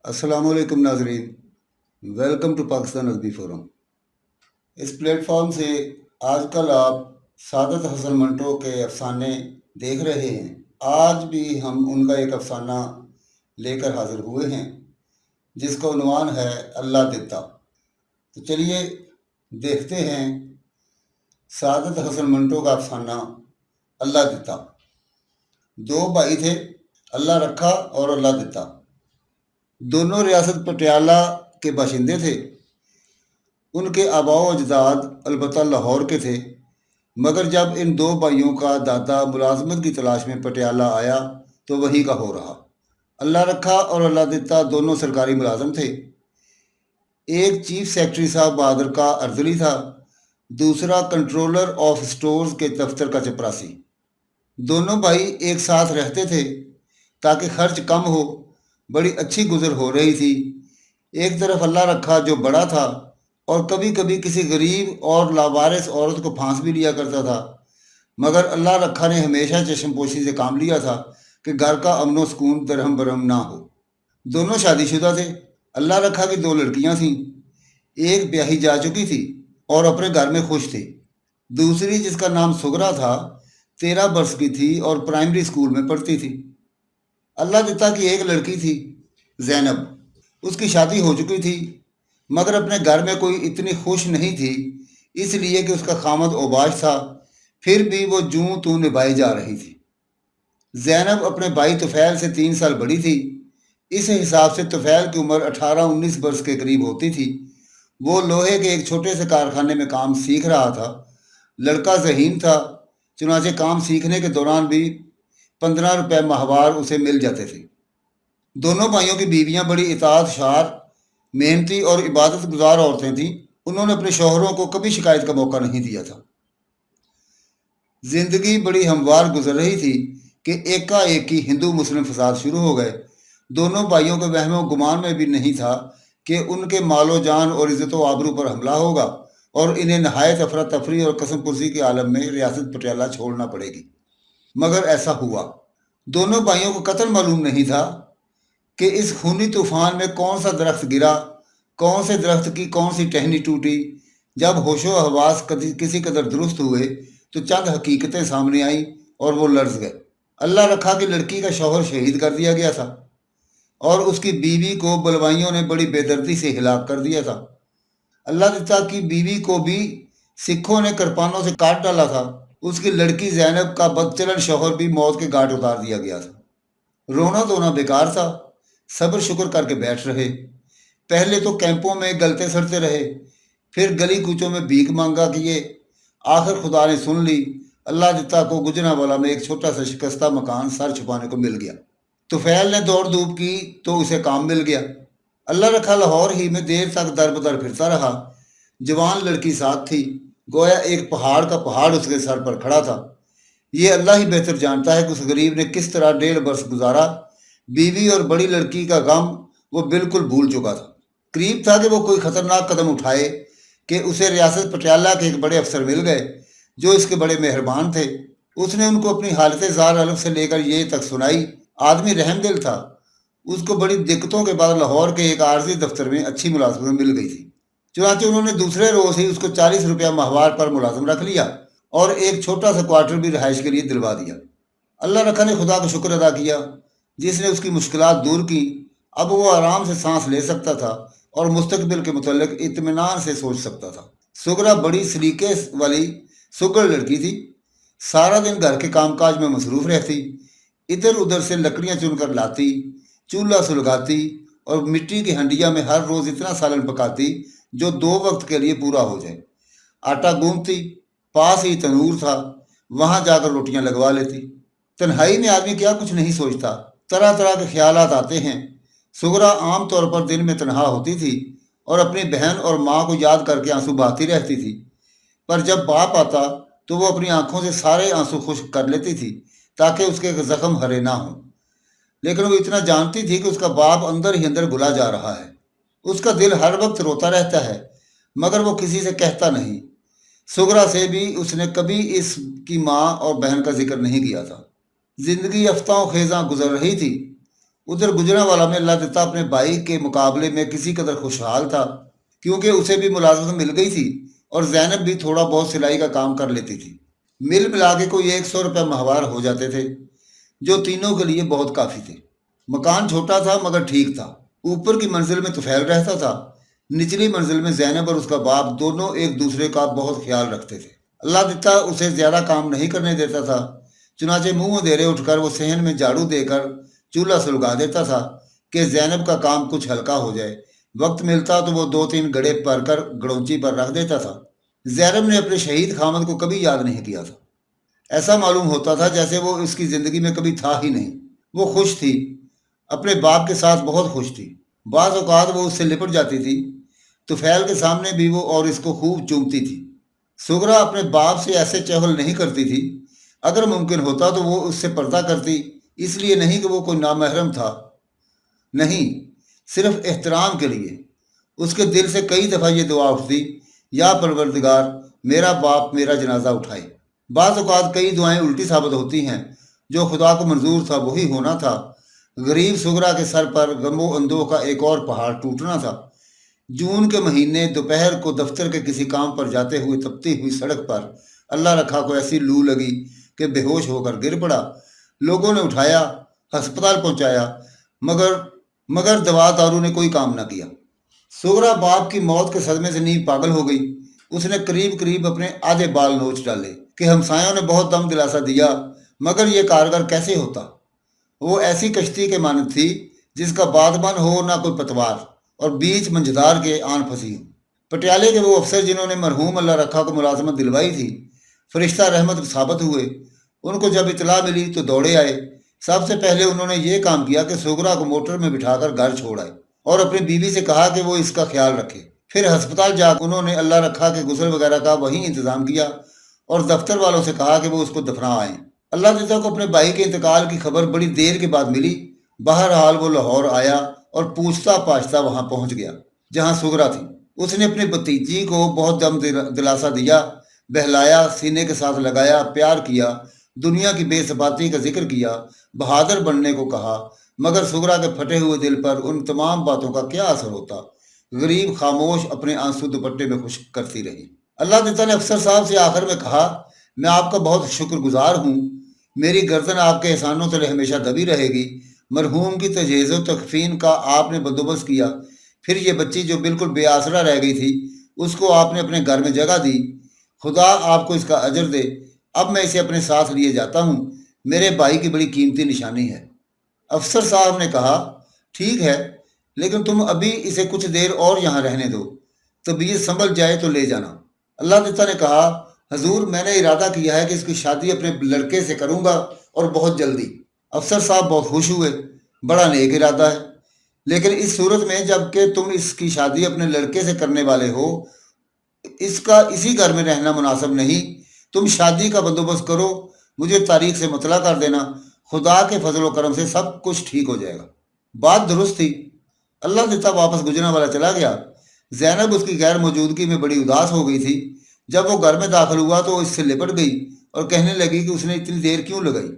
अस्सलाम वालेकुम नाजरीन। वेलकम टू पाकिस्तान अदबी फोरम। इस प्लेटफॉर्म से आजकल आप सादत हसन मंटो के अफसाने देख रहे हैं। आज भी हम उनका एक अफसाना लेकर हाजिर हुए हैं जिसका उन्वान है अल्लाह दिता। तो चलिए देखते हैं सादत हसन मंटो का अफसाना अल्लाह दिता। दो भाई थे, अल्लाह रखा और अल्लाह दिता। दोनों रियासत पटियाला के बाशिंदे थे। उनके आबाओ अजदाद अलबत्ता लाहौर के थे, मगर जब इन दो भाइयों का दादा मुलाजमत की तलाश में पटियाला आया तो वहीं का हो रहा। अल्लाह रखा और अल्लाह दिता दोनों सरकारी मुलाजम थे। एक चीफ सेक्रेटरी साहब बहादुर का अर्जली था, दूसरा कंट्रोलर ऑफ स्टोर्स के दफ्तर का चपरासी। दोनों भाई एक साथ रहते थे ताकि खर्च कम हो। बड़ी अच्छी गुजर हो रही थी। एक तरफ अल्लाह रखा जो बड़ा था और कभी कभी किसी गरीब और लावारिस औरत को फांस भी लिया करता था, मगर अल्लाह रखा ने हमेशा चश्मपोशी से काम लिया था कि घर का अमन व सुकून दरहम बरहम ना हो। दोनों शादीशुदा थे। अल्लाह रखा की दो लड़कियां थीं। एक ब्याही जा चुकी थी और अपने घर में खुश थी। दूसरी, जिसका नाम सुगरा था, 13 बरस की थी और प्राइमरी स्कूल में पढ़ती थी। अल्लाह दिता की एक लड़की थी, जैनब। उसकी शादी हो चुकी थी, मगर अपने घर में कोई इतनी खुश नहीं थी, इसलिए कि उसका खामद ओबाश था। फिर भी वो जूं तू निभाई जा रही थी। जैनब अपने भाई तुफैल से 3 साल बड़ी थी। इस हिसाब से तुफैल की उम्र 18-19 बरस के करीब होती थी। वो लोहे के एक छोटे से कारखाने में काम सीख रहा था। लड़का ज़हीन था, चुनाचे काम सीखने के दौरान भी 15 रुपए माहवार उसे मिल जाते थे। दोनों भाइयों की बीवियां बड़ी इताअतशार, मेहनती और इबादत गुजार औरतें थीं। उन्होंने अपने शौहरों को कभी शिकायत का मौका नहीं दिया था। जिंदगी बड़ी हमवार गुजर रही थी कि एकाएक ही हिंदू मुस्लिम फसाद शुरू हो गए। दोनों भाइयों के वहमो गुमान में भी नहीं था कि उनके मालो जान और इज़्ज़त व आबरू पर हमला होगा और इन्हें नहायत अफरा तफरी और कसम पुरसी के आलम में रियासत पटियाला छोड़ना पड़ेगी। मगर ऐसा हुआ। दोनों भाइयों को कतई मालूम नहीं था कि इस खूनी तूफान में कौन सा दरख्त गिरा, कौन से दरख्त की कौन सी टहनी टूटी। जब होशो हवास किसी कदर दुरुस्त हुए तो चंद हकीकतें सामने आईं और वो लर्ज गए। अल्लाह रखा की लड़की का शौहर शहीद कर दिया गया था और उसकी बीवी को बलवाइयों ने बड़ी बेदर्दी से हिलाक कर दिया था। अल्लाह दिता की बीवी को भी सिखों ने कृपानों से काट डाला था। उसकी लड़की जैनब का बदचलन शौहर भी मौत के घाट उतार दिया गया था। रोना धोना बेकार था, सब्र शुक्र करके बैठ रहे। पहले तो कैंपों में गलते सड़ते रहे, फिर गली कूचों में भीख मांगा किए। आखिर खुदा ने सुन ली। अल्लाह दिता को गुजरांवाला में एक छोटा सा शिकस्ता मकान सर छुपाने को मिल गया। तुफैल ने दौड़ धूप की तो उसे काम मिल गया। अल्लाह रखा लाहौर ही में देर तक दर बदर फिरता रहा। जवान लड़की साथ थी, गोया एक पहाड़ का पहाड़ उसके सर पर खड़ा था। ये अल्लाह ही बेहतर जानता है कि उस गरीब ने किस तरह 1.5 बरस गुजारा। बीवी और बड़ी लड़की का गम वो बिल्कुल भूल चुका था। करीब था कि वो कोई खतरनाक कदम उठाए कि उसे रियासत पटियाला के एक बड़े अफसर मिल गए जो इसके बड़े मेहरबान थे। उसने उनको अपनी हालत जार अलफ से लेकर ये तक सुनाई। आदमी रहमदिल था। उसको बड़ी दिक्कतों के बाद लाहौर के एक आर्जी दफ्तर में अच्छी मुलाजमत मिल गई थी। चुनाचे उन्होंने दूसरे रोज ही उसको 40 रुपया माहवार पर मुलाजम रख लिया और एक छोटा सा क्वार्टर भी रिहाइश के लिए दिलवा दिया। अल्लाह रखा ने खुदा का शुक्र अदा किया जिसने उसकी मुश्किलात दूर की। अब वो आराम से सांस ले सकता था और मुस्तकबिल के मुतल्लिक इत्मीनान से सोच सकता था। सुगरा बड़ी सलीके वाली सुगड़ लड़की थी। सारा दिन घर के कामकाज में मसरूफ रहती। इधर उधर से लकड़ियां चुनकर लाती, चूल्हा सुलगाती और मिट्टी की हंडिया में हर रोज इतना सालन पकाती जो 2 वक्त के लिए पूरा हो जाए। आटा गूंथती, पास ही तनूर था, वहां जाकर रोटियां लगवा लेती। तन्हाई में आदमी क्या कुछ नहीं सोचता, तरह तरह के ख्यालात आते हैं। सुगरा आम तौर पर दिन में तनहा होती थी और अपनी बहन और माँ को याद करके आंसू बहाती रहती थी। पर जब बाप आता तो वो अपनी आंखों से सारे आंसू खुश्क कर लेती थी ताकि उसके जख्म हरे ना हों। लेकिन वो इतना जानती थी कि उसका बाप अंदर ही अंदर घुला जा रहा है। उसका दिल हर वक्त रोता रहता है, मगर वो किसी से कहता नहीं। सुगरा से भी उसने कभी इसकी माँ और बहन का जिक्र नहीं किया था। जिंदगी अफ्ताओं खेजा गुजर रही थी। उधर गुजरांवाला में अल्लाह दत्ता अपने भाई के मुकाबले में किसी कदर खुशहाल था, क्योंकि उसे भी मुलाजमत मिल गई थी और जैनब भी थोड़ा बहुत सिलाई का काम कर लेती थी। मिल मिला के कोई 100 रुपये माहवार हो जाते थे, जो तीनों के लिए बहुत काफ़ी थे। मकान छोटा था मगर ठीक था। ऊपर की मंजिल में तुफैल रहता था, निचली मंजिल में जैनब और उसका बाप दोनों एक दूसरे का बहुत ख्याल रखते थे। अल्लाह दत्ता उसे ज़्यादा काम नहीं करने देता था, चुनाचे मुंह अंधेरे उठकर वो सहन में झाड़ू देकर चूल्हा सुलगा देता था कि जैनब का काम कुछ हल्का हो जाए। वक्त मिलता तो वो 2-3 गड़े भरकर गड़ौची पर रख देता था। जैनब ने अपने शहीद खामद को कभी याद नहीं किया था। ऐसा मालूम होता था जैसे वो इसकी ज़िंदगी में कभी था ही नहीं। वो खुश थी, अपने बाप के साथ बहुत खुश थी। बाज़ औक़ात वो उससे लिपट जाती थी, तुफैल के सामने भी वो और इसको खूब चूमती थी। सुगरा अपने बाप से ऐसे चहल नहीं करती थी। अगर मुमकिन होता तो वो उससे पर्दा करती, इसलिए नहीं कि वो कोई नामहरम था, नहीं, सिर्फ एहतराम के लिए। उसके दिल से कई दफ़ा ये दुआ उठती, या परवरदिगार मेरा बाप मेरा जनाजा उठाए। बाज़ औक़ात कई दुआएं उल्टी साबित होती हैं, जो खुदा को मंजूर था वही होना था। गरीब सुगरा के सर पर गमो अंदों का एक और पहाड़ टूटना था। जून के महीने दोपहर को दफ्तर के किसी काम पर जाते हुए तपती हुई सड़क पर अल्लाह रखा को ऐसी लू लगी कि बेहोश होकर गिर पड़ा। लोगों ने उठाया, हस्पताल पहुंचाया, मगर मगर दवा दारू ने कोई काम ना किया। सुगरा बाप की मौत के सदमे से नींव पागल हो गई। उसने करीब करीब अपने आधे बाल नोच डाले कि हमसायों ने बहुत दम दिलासा दिया, मगर ये कारगर कैसे होता। वो ऐसी कश्ती के मानद थी जिसका बादबान हो ना कोई पतवार, और बीच मंझधार के आन फंसी हो। पटियाले के वो अफसर जिन्होंने मरहूम अल्लाह रखा को मुलाजमत दिलवाई थी, फरिश्ता रहमत साबित हुए। उनको जब इतला मिली तो दौड़े आए। सबसे पहले उन्होंने ये काम किया कि सुगरा को मोटर में बिठाकर घर छोड़ आए और अपनी बीवी से कहा कि वो इसका ख्याल रखे। फिर अस्पताल जाकर उन्होंने अल्लाह रखा के गुस्ल वगैरह का वहीं इंतज़ाम किया और दफ्तर वालों से कहा कि वो उसको दफना आए। अल्लाह दत्ता को अपने भाई के इंतकाल की खबर बड़ी देर के बाद मिली। बहरहाल वो लाहौर आया और पूछता पाछता वहां पहुंच गया जहां सुगरा थी। उसने अपनी भतीजी को बहुत दम दिलासा दिया, बहलाया, सीने के साथ लगाया, प्यार किया, दुनिया की बेसबाती का जिक्र किया, बहादुर बनने को कहा। मगर सुगरा के फटे हुए दिल पर उन तमाम बातों का क्या असर होता। गरीब खामोश अपने आंसू दुपट्टे में खुश्क करती रही। अल्लाह ताला ने अफसर साहब से आखिर में कहा, मैं आपका बहुत शुक्रगुजार हूँ। मेरी गर्दन आपके एहसानों तले हमेशा दबी रहेगी। मरहूम की तजहीज़ व तकफीन का आपने बंदोबस्त किया। फिर ये बच्ची जो बिल्कुल बेआसरा रह गई थी, उसको आपने अपने घर में जगह दी। खुदा आपको इसका अजर दे। अब मैं इसे अपने साथ लिए जाता हूँ। मेरे भाई की बड़ी कीमती निशानी है। अफसर साहब ने कहा, ठीक है, लेकिन तुम अभी इसे कुछ देर और यहाँ रहने दो, तबीयत संभल जाए तो ले जाना। अल्लाह ताला ने कहा, हजूर मैंने इरादा किया है कि इसकी शादी अपने लड़के से करूँगा और बहुत जल्दी। अफसर साहब बहुत खुश हुए। बड़ा नेक इरादा है, लेकिन इस सूरत में जबकि तुम इसकी शादी अपने लड़के से करने वाले हो, इसका इसी घर में रहना मुनासिब नहीं। तुम शादी का बंदोबस्त करो, मुझे तारीख से मुतला कर देना। खुदा के फजल करम से सब कुछ ठीक हो जाएगा। बात दुरुस्त थी। अल्लाह देता वापस गुजरांवाला चला गया। जैनब उसकी गैर मौजूदगी में बड़ी उदास हो गई थी। जब वो घर में दाखिल हुआ तो इससे लिपट गई और कहने लगी कि उसने इतनी देर क्यों लगाई।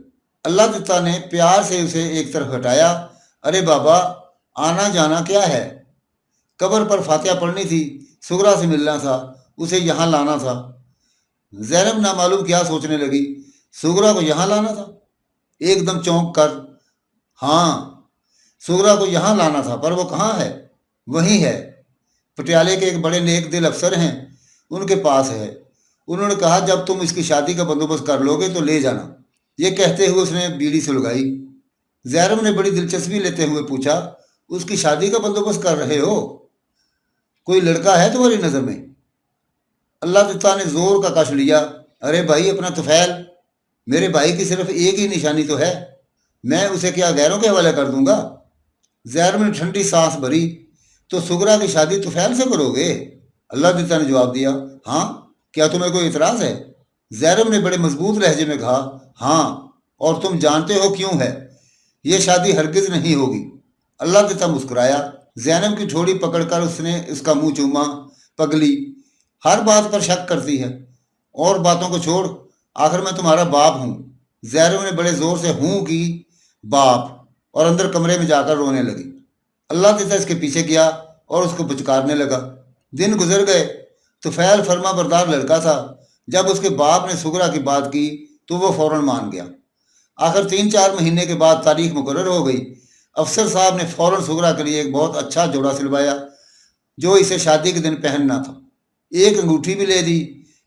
अल्लाह ताला ने प्यार से उसे एक तरफ हटाया। अरे बाबा, आना जाना क्या है, कब्र पर फातिहा पढ़नी थी, सुगरा से मिलना था, उसे यहाँ लाना था। जैनब नामालूम क्या सोचने लगी, सुगरा को यहाँ लाना था। एकदम चौंक कर, हाँ, सुगरा को यहाँ लाना था, पर वो कहाँ है? वहीं है, पटियाले के एक बड़े नेक दिल अफसर हैं, उनके पास है। उन्होंने कहा जब तुम इसकी शादी का बंदोबस्त कर लोगे तो ले जाना। ये कहते हुए उसने बीड़ी सुलगाई। जैनब ने बड़ी दिलचस्पी लेते हुए पूछा, उसकी शादी का बंदोबस्त कर रहे हो? कोई लड़का है तुम्हारी नज़र में? अल्लाह ताला ने जोर का कश लिया। अरे भाई, अपना तुफैल, मेरे भाई की सिर्फ एक ही निशानी तो है, मैं उसे क्या गैरों के हवाले कर दूंगा? जैनब ने ठंडी सांस भरी। तो सुगरा की शादी तुफैल से करोगे? अल्लाह ताला ने जवाब दिया, हाँ, क्या तुम्हें कोई इतराज़ है? जैनब ने बड़े मजबूत लहजे में कहा, हाँ, और तुम जानते हो क्यों है? ये शादी हरगिज नहीं होगी। अल्लाह ताला मुस्कुराया। जैनब की ठोड़ी पकड़कर उसने उसका मुंह चूमा। पगली, हर बात पर शक करती है, और बातों को छोड़, आखिर मैं तुम्हारा बाप हूँ। जैनब ने बड़े जोर से हूँ की, बाप, اور اندر کمرے میں جا کر رونے لگی۔ اللہ تعالیٰ اس کے پیچھے گیا اور اس کو پچکارنے لگا۔ دن گزر گئے۔ طفیل فرما بردار لڑکا تھا۔ جب اس کے باپ نے سغرا کی بات کی تو وہ فوراً مان گیا۔ آخر 3-4 مہینے کے بعد تاریخ مقرر ہو گئی۔ افسر صاحب نے فوراً سغرا کے لیے ایک بہت اچھا جوڑا سلوایا جو اسے شادی کے دن پہننا تھا۔ ایک انگوٹھی بھی لے دی۔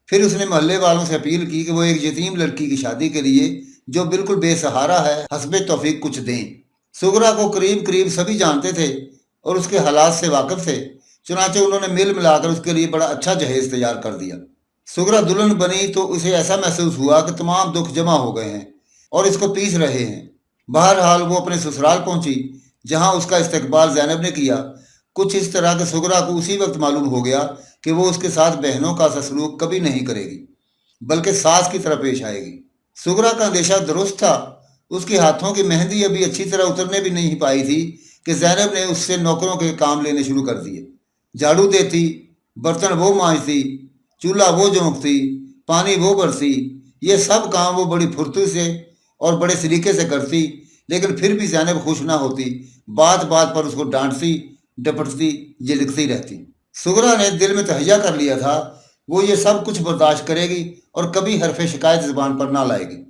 پھر اس نے محلے والوں سے اپیل کی کہ وہ ایک یتیم لڑکی کی شادی کے لیے جو بالکل بے سہارا ہے حسب توفیق کچھ دیں۔ سغرا کو قریب قریب سبھی جانتے تھے اور اس کے حالات سے واقف تھے، چنانچہ انہوں نے مل ملا کر اس کے لیے بڑا اچھا جہیز تیار کر دیا۔ سغرا دلہن بنی تو اسے ایسا محسوس ہوا کہ تمام دکھ جمع ہو گئے ہیں اور اس کو پیس رہے ہیں۔ بہرحال وہ اپنے سسرال پہنچی جہاں اس کا استقبال زینب نے کیا۔ کچھ اس طرح کہ سغرا کو اسی وقت معلوم ہو گیا کہ وہ اس کے ساتھ بہنوں کا سا سلوک کبھی نہیں کرے گی بلکہ ساس کی طرح پیش آئے گی۔ سغرا کا اندیشہ درست تھا۔ اس کے ہاتھوں کی مہندی ابھی اچھی طرح اترنے بھی نہیں پائی تھی کہ زینب نے اس سے نوکروں کے کام لینے شروع کر دیے۔ جھاڑو دیتی، برتن وہ مانجتی، چولہا وہ جھونکتی، پانی وہ برسی۔ یہ سب کام وہ بڑی پھرتی سے اور بڑے سلیقے سے کرتی، لیکن پھر بھی زینب خوش نہ ہوتی۔ بات بات پر اس کو ڈانٹتی، ڈپٹتی، جھڑکتی رہتی۔ سغرا نے دل میں تہیہ کر لیا تھا وہ یہ سب کچھ برداشت کرے گی اور کبھی حرف شکایت زبان پر نہ لائے گی،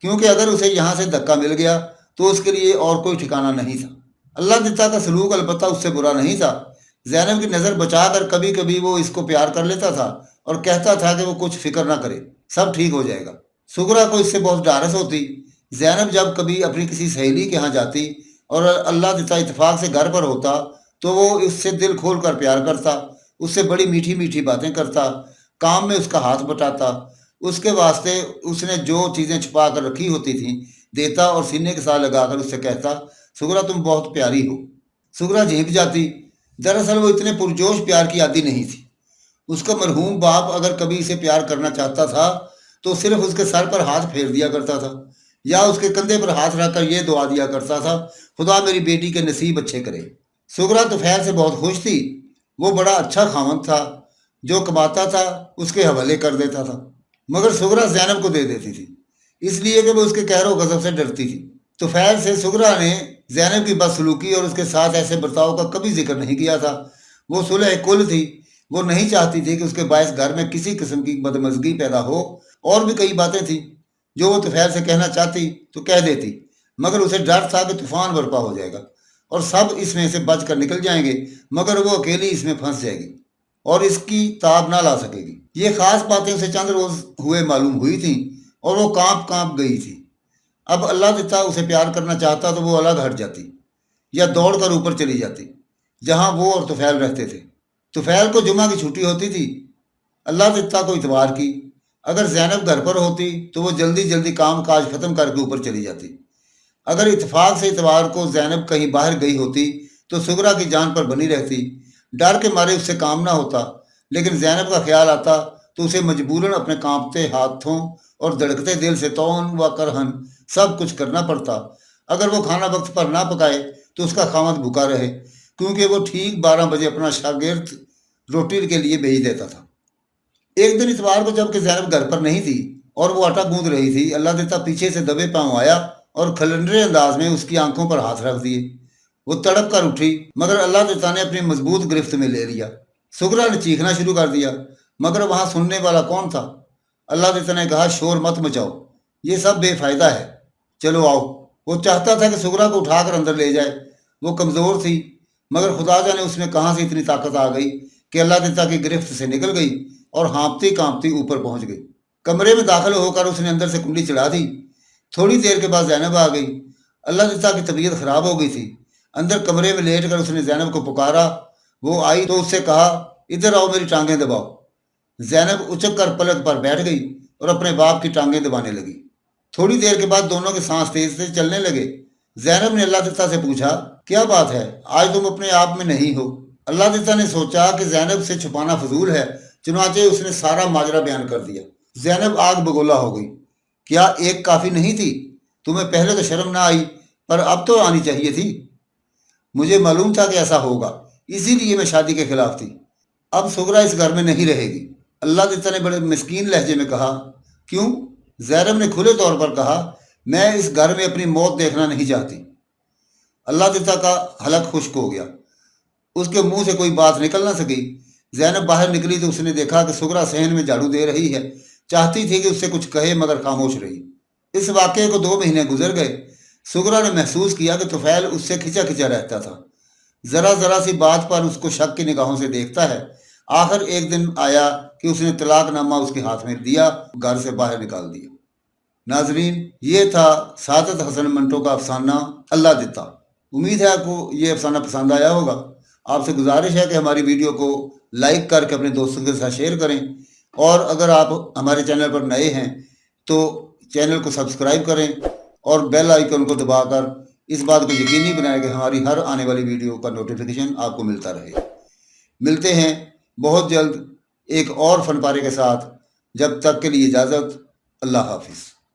کیونکہ اگر اسے یہاں سے دھکا مل گیا تو اس کے لیے اور کوئی ٹھکانہ نہیں تھا۔ اللہ تعالیٰ کا سلوک البتہ اس سے برا نہیں تھا۔ زینب کی نظر بچا کر کبھی کبھی وہ اس کو پیار کر لیتا تھا اور کہتا تھا کہ وہ کچھ فکر نہ کرے، سب ٹھیک ہو جائے گا۔ سغرا کو اس سے بہت ڈھارس ہوتی۔ زینب جب کبھی اپنی کسی سہیلی کے ہاں جاتی اور اللہ تعالیٰ اتفاق سے گھر پر ہوتا تو وہ اس سے دل کھول کر پیار کرتا، اس سے بڑی میٹھی میٹھی باتیں کرتا، کام میں اس کا ہاتھ بٹاتا، اس کے واسطے اس نے جو چیزیں چھپا کر رکھی ہوتی تھیں دیتا اور سینے کے ساتھ لگا کر اس سے کہتا، سغرا تم بہت پیاری ہو۔ سغرا جھینک جاتی۔ دراصل وہ اتنے پرجوش پیار کی عادی نہیں تھی۔ اس کا مرحوم باپ اگر کبھی اسے پیار کرنا چاہتا تھا تو صرف اس کے سر پر ہاتھ پھیر دیا کرتا تھا یا اس کے کندھے پر ہاتھ رکھ کر یہ دعا دیا کرتا تھا، خدا میری بیٹی کے نصیب اچھے کرے۔ سغرا طفیل سے بہت خوش تھی۔ وہ بڑا اچھا خاوند تھا، جو کماتا تھا اس کے حوالے کر دیتا تھا، مگر سغرا زینب کو دے دیتی تھی، اس لیے کہ وہ اس کے قہر و غضب سے ڈرتی تھی۔ طفیل سے سغرا نے زینب کی بدسلوکی اور اس کے ساتھ ایسے برتاؤ کا کبھی ذکر نہیں کیا تھا۔ وہ صلح کل تھی۔ وہ نہیں چاہتی تھی کہ اس کے باعث گھر میں کسی قسم کی بدمزگی پیدا ہو۔ اور بھی کئی باتیں تھیں جو وہ طفیل سے کہنا چاہتی تو کہہ دیتی، مگر اسے ڈر تھا کہ طوفان برپا ہو جائے گا اور سب اس میں سے بچ کر نکل جائیں گے، مگر وہ اکیلی اس میں پھنس جائے گی اور اس کی تاب نہ لا سکے گی۔ یہ خاص باتیں اسے چند روز ہوئے معلوم ہوئی تھیں اور وہ کانپ کانپ گئی تھی۔ اب اللہ تعالیٰ اسے پیار کرنا چاہتا تو وہ الگ ہٹ جاتی یا دوڑ کر اوپر چلی جاتی جہاں وہ اور طفیل رہتے تھے۔ طفیل کو جمعہ کی چھٹی ہوتی تھی، اللہ تعالیٰ کو اتوار کی۔ اگر زینب گھر پر ہوتی تو وہ جلدی جلدی کام کاج ختم کر کے اوپر چلی جاتی۔ اگر اتفاق سے اتوار کو زینب کہیں باہر گئی ہوتی تو سغرا کی جان پر بنی رہتی، ڈر کے مارے اس سے کام نہ ہوتا، لیکن زینب کا خیال آتا تو اسے مجبوراً اپنے کانپتے ہاتھوں اور دھڑکتے دل سے تون و کرہن سب کچھ کرنا پڑتا۔ اگر وہ کھانا وقت پر نہ پکائے تو اس کا خاوند بھوکا رہے، کیونکہ وہ ٹھیک 12 بجے اپنا شاگرد روٹی کے لیے بھیج دیتا تھا۔ ایک دن اتوار کو جب کہ زینب گھر پر نہیں تھی اور وہ آٹا گوندھ رہی تھی، اللہ تعالیٰ پیچھے سے دبے پاؤں آیا اور کھلنڈرے انداز میں اس کی آنکھوں پر ہاتھ رکھ دیے۔ وہ تڑپ کر اٹھی، مگر اللہ تعالیٰ نے اپنی مضبوط گرفت میں لے لیا۔ سغرا نے چیخنا شروع کر دیا، مگر وہاں سننے والا کون تھا؟ اللہ تعالیٰ نے کہا، شور مت مچاؤ، یہ سب بے فائدہ ہے، چلو آؤ۔ وہ چاہتا تھا کہ سغرا کو اٹھا کر اندر لے جائے۔ وہ کمزور تھی، مگر خدا جانے اس میں کہاں سے اتنی طاقت آ گئی کہ اللہ تعالیٰ کی گرفت سے نکل گئی اور ہانپتی کانپتی اوپر پہنچ گئی۔ کمرے میں داخل ہو کر اس نے اندر سے کنڈی چڑھا دی۔ تھوڑی دیر کے بعد زینب آ گئی۔ اللہ تعالیٰ کی طبیعت خراب ہو گئی تھی۔ اندر کمرے میں لیٹ کر اس نے زینب کو پکارا۔ وہ آئی تو اس سے کہا، ادھر آؤ، میری ٹانگیں دباؤ۔ زینب اچک کر پلک پر بیٹھ گئی اور اپنے باپ کی ٹانگیں دبانے لگی۔ تھوڑی دیر کے بعد دونوں کے سانس تیز سے چلنے لگے۔ زینب نے اللہ تعالیٰ سے پوچھا، کیا بات ہے، آج تم اپنے آپ میں نہیں ہو؟ اللہ تعالیٰ نے سوچا کہ زینب سے چھپانا فضول ہے، چنانچہ اس نے سارا ماجرا بیان کر دیا۔ زینب آگ بگولا ہو گئی۔ کیا ایک کافی نہیں تھی؟ تمہیں پہلے تو شرم نہ آئی، پر اب تو آنی چاہیے تھی۔ مجھے معلوم تھا کہ ایسا ہوگا، اسی لیے میں شادی کے خلاف تھی۔ اب سغرا اس گھر میں نہیں رہے گی۔ اللہ تعالیٰ نے بڑے مسکین لہجے میں کہا، کیوں؟ زینب نے کھلے طور پر کہا، میں اس گھر میں اپنی موت دیکھنا نہیں چاہتی۔ अल्लाह दिता का हलक खुश्क हो गया। उसके मुंह से कोई बात निकल ना सकी। ज़ैनब बाहर निकली तो उसने देखा कि सुगरा सहन में झाड़ू दे रही है। चाहती थी कि उससे कुछ कहे मगर खामोश रही। इस वाक़ये को 2 महीने गुजर गए। सुगरा ने महसूस किया कि तुफैल उससे खिंचा खिंचा रहता था, ज़रा ज़रा सी बात पर उसको शक की निगाहों से देखता है। आखिर एक दिन आया कि उसने तलाकनामा उसके हाथ में दिया, घर से बाहर निकाल दिया। नाजरीन, ये था सादत हसन मंटो का अफसाना अल्लाह दिता। उम्मीद है आपको ये अफसाना पसंद आया होगा। आपसे गुजारिश है कि हमारी वीडियो को लाइक करके अपने दोस्तों के साथ शेयर करें, और अगर आप हमारे चैनल पर नए हैं तो चैनल को सब्सक्राइब करें और बेल आइकन को दबाकर इस बात को यकीनी बनाएं कि हमारी हर आने वाली वीडियो का नोटिफिकेशन आपको मिलता रहे। मिलते हैं बहुत जल्द एक और फन पारे के साथ। जब तक के लिए इजाज़त। अल्लाह हाफिज़।